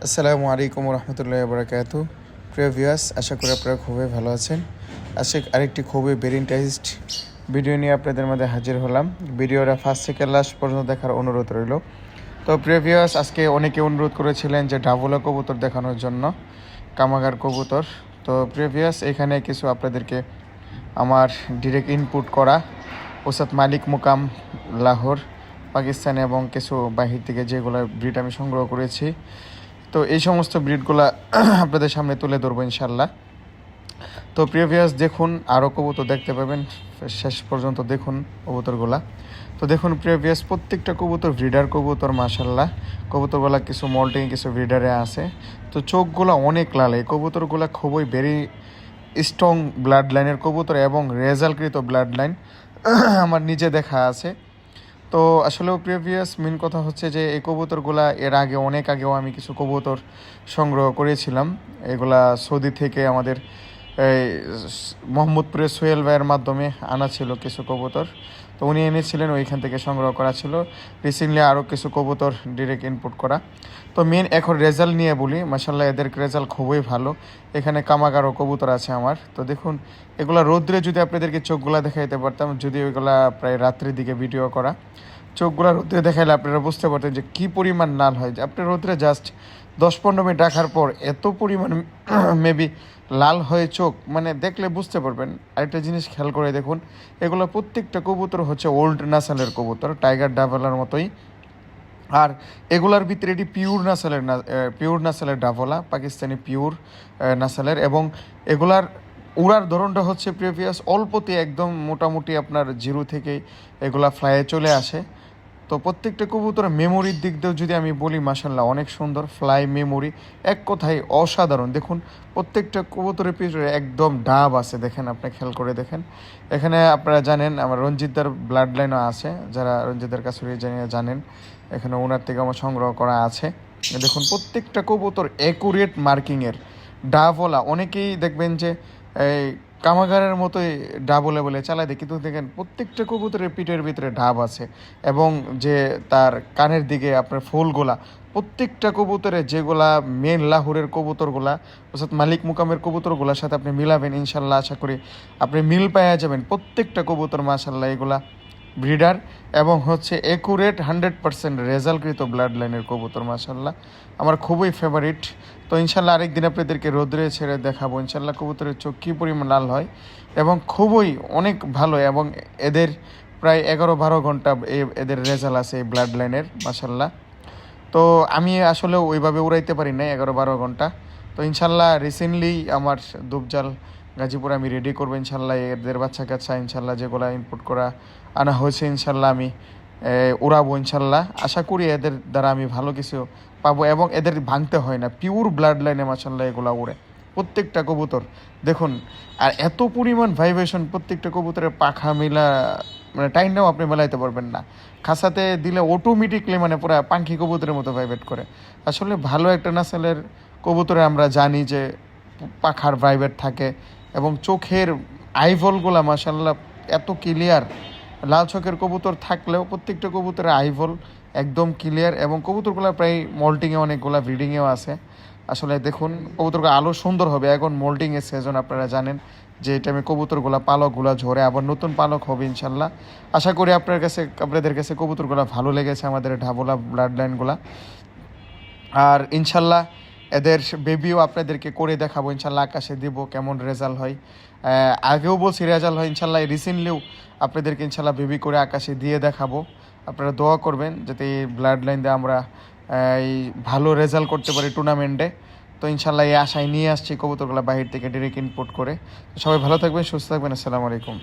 আসসালামু আলাইকুম রহমতুল্লাহ বারাকাতু। প্রিয় ভিউয়ার্স, আশা করি আপনারা খুবই ভালো আছেন। আজকে আরেকটি খুবই ভেরি ইন্টারেস্ট ভিডিও নিয়ে আপনাদের মধ্যে হাজির হলাম। ভিডিওটা ফার্স্ট থেকে লাস্ট পর্যন্ত দেখার অনুরোধ রইল। তো প্রিয় ভিউয়ার্স, আজকে অনেকে অনুরোধ করেছিলেন যে ডাবলা কবুতর দেখানোর জন্য, কামাগার কবুতর। তো প্রিয় ভিউয়ার্স, এখানে কিছু আপনাদেরকে আমার ডিরেক্ট ইনপুট করা ওস্তাদ মালিক মুকাম লাহোর পাকিস্তান এবং কিছু বাহির থেকে যেগুলো ব্রিড আমি সংগ্রহ করেছি, তো এই সমস্ত ব্রিডগুলা আপনাদের সামনে তুলে ধরবো ইনশাল্লাহ। তো প্রিভিয়াস দেখুন, আরও কবুতর দেখতে পাবেন, শেষ পর্যন্ত দেখুন কবুতরগুলা। তো দেখুন প্রিভিয়াস, প্রত্যেকটা কবুতর ব্রিডার কবুতর মাশাল্লাহ। কবুতরগুলা কিছু মল্টিং, কিছু ব্রিডারে আছে। তো চোখগুলা অনেক লাল। এই কবুতরগুলা খুবই ভেরি স্ট্রং ব্লাড লাইনের কবুতর এবং রেজাল্টকৃত ব্লাড লাইন আমার নিজে দেখা আছে। তো আসলেও প্রিভিয়াস মেন কথা হচ্ছে যে এই কবুতরগুলা এর আগে অনেক আগেও আমি কিছু কবুতর সংগ্রহ করেছিলাম। এগুলা সৌদি থেকে আমাদের এই মোহাম্মদপুরের সোহেল ভাইয়ের মাধ্যমে আনা ছিল কিছু কবুতর। তো উনি এনেছিলেন, ওইখান থেকে সংগ্রহ করা ছিল। রিসেন্টলি আরও কিছু কবুতর ডিরেক্ট ইনপুট করা। তো মেন এখন রেজাল্ট নিয়ে বলি, মাশাল্লাহ এদের রেজাল্ট খুবই ভালো। এখানে কামাগারও কবুতর আছে আমার। তো দেখুন, এগুলা রোদ্রে যদি আপনাদেরকে চোখগুলা দেখাইতে পারতাম, যদি ওইগুলা প্রায় রাত্রের দিকে ভিডিও করা, চোখগুলা রোদ্রে দেখাইলে আপনারা বুঝতে পারতেন যে কী পরিমাণ লাল হয়। যে আপনি রোদ্রে জাস্ট 10-15 মিনিট রাখার পর এত পরিমাণ মেবি লাল হয়ে চোখ, মানে দেখলে বুঝতে পারবেন। আরেকটা জিনিস খেয়াল করে দেখুন, এগুলো প্রত্যেকটা কবুতর হচ্ছে ওল্ড নাসালের কবুতর, টাইগার ডাবলার মতোই। আর এগুলার ভিতরে এটি পিওর নাসালের ডাভলা, পাকিস্তানি পিওর নাসালের। এবং এগুলার উড়ার ধরনটা হচ্ছে প্রিভিয়াস অল্পতে একদম মোটামুটি আপনার জিরো থেকে এগুলা ফ্লাইয়ে চলে আসে। তো প্রত্যেকটা কবুতরের মেমোরির দিক দিয়েও যদি আমি বলি, মাশাল্লাহ অনেক সুন্দর ফ্লাই মেমোরি, এক কথায় অসাধারণ। দেখুন প্রত্যেকটা কবুতরের পিছনে একদম ডাব আছে, দেখেন আপনি খেয়াল করে দেখেন। এখানে আপনারা জানেন আমার রঞ্জিতদার ব্লাড লাইনও আছে, যারা রঞ্জিতদার কাছে জানেন, এখানে ওনার থেকে আমার সংগ্রহ করা আছে। দেখুন প্রত্যেকটা কবুতর অ্যাকুরেট মার্কিংয়ের ডাবওয়ালা। অনেকেই দেখবেন যে এই কামাগারের মতোই ডাবলে বলে চালায় দেয়, কিন্তু দেখেন প্রত্যেকটা কবুতরের পিঠের ভিতরে ডাব আছে। এবং যে তার কানের দিকে আপনার ফুলগুলা, প্রত্যেকটা কবুতরে যেগুলা মেন লাহোরের কবুতরগুলা অর্থাৎ মালিক মুকামের কবুতরগুলার সাথে আপনি মিলাবেন, ইনশাল্লাহ আশা করি আপনি মিল পাওয়া যাবেন। প্রত্যেকটা কবুতর মাশাল্লাহ এগুলা ব্রিডার এবং হচ্ছে অ্যাকুরেট 100% রেজাল্টকৃত ব্লাড লাইনের কবুতর মাশাল্লাহ, আমার খুবই ফেভারিট। তো ইনশাল্লাহ আরেকদিন আপনাদেরকে রোদ্রে ছেড়ে দেখাবো ইনশাল্লাহ কবুতরের চোখ কী পরিমাণ লাল হয়, এবং খুবই অনেক ভালো। এবং এদের প্রায় 11-12 ঘন্টা এদের রেজাল্ট আছে এই ব্লাড লাইনের মাশাল্লাহ। তো আমি আসলে ওইভাবে উড়াইতে পারি না 11-12 ঘন্টা। তো ইনশাল্লাহ রিসেন্টলি আমার দুবজাল গাজীপুর আমি রেডি করবো ইনশাল্লাহ। এদের বাচ্চা কাচ্চা ইনশাল্লাহ যেগুলো ইনপুট করা আনা হয়েছে ইনশাল্লাহ আমি উড়াবো ইনশাল্লাহ। আশা করি এদের দ্বারা আমি ভালো কিছু পাবো, এবং এদের ভাঙতে হয় না, পিওর ব্লাড লাইনে মাশাল্লাহ এগুলো উড়ে প্রত্যেকটা কবুতর। দেখুন আর এত পরিমাণ ভাইব্রেশন, প্রত্যেকটা কবুতরের পাখা মেলা, মানে টাইমটাও আপনি মেলাইতে পারবেন না। খাসাতে দিলে অটোমেটিকলি মানে পুরো পাখি কবুতরের মতো ভাইব্রেট করে। আসলে ভালো একটা নাসেলের কবুতরে আমরা জানি যে পাখার ভাইব্রেট থাকে, এবং চোখের আইভলগুলা মাশাল্লাহ এত ক্লিয়ার। লাল চোখের কবুতর থাকলেও প্রত্যেকটা কবুতরের আইভল একদম ক্লিয়ার, এবং কবুতরগুলো প্রায় মল্টিংয়ে অনেকগুলো ব্রিডিংয়েও আছে। আসলে দেখুন কবুতরগুলো আলো সুন্দর হবে, এখন মোল্টিংয়ের সিজন আপনারা জানেন যে এই টাইমে কবুতরগুলো পালকগুলো ঝরে, আবার নতুন পালক হবে ইনশাল্লাহ। আশা করি আপনাদের কাছে কবুতরগুলো ভালো লেগেছে, আমাদের ঢাবলা ব্লাড লাইনগুলা। আর ইনশাল্লাহ এদের বেবিও আপনাদেরকে করে দেখাবো ইনশাল্লাহ, আকাশে দিব কেমন রেজাল্ট হয়। আগেও বলছি রেজাল্ট হয় ইনশাল্লাহ, রিসেন্টলিও আপনাদেরকে ইনশাল্লাহ বেবি করে আকাশে দিয়ে দেখাবো। আপনারা দোয়া করবেন যাতে এই ব্লাড লাইন দিয়ে আমরা এই ভালো রেজাল্ট করতে পারি টুর্নামেন্টে। তো ইনশাল্লাহ এই আশায় নিয়ে আসছি কবুতরগুলো বাহির থেকে ডিরেক্ট ইনপুট করে। সবাই ভালো থাকবেন, সুস্থ থাকবেন, আসসালামু আলাইকুম।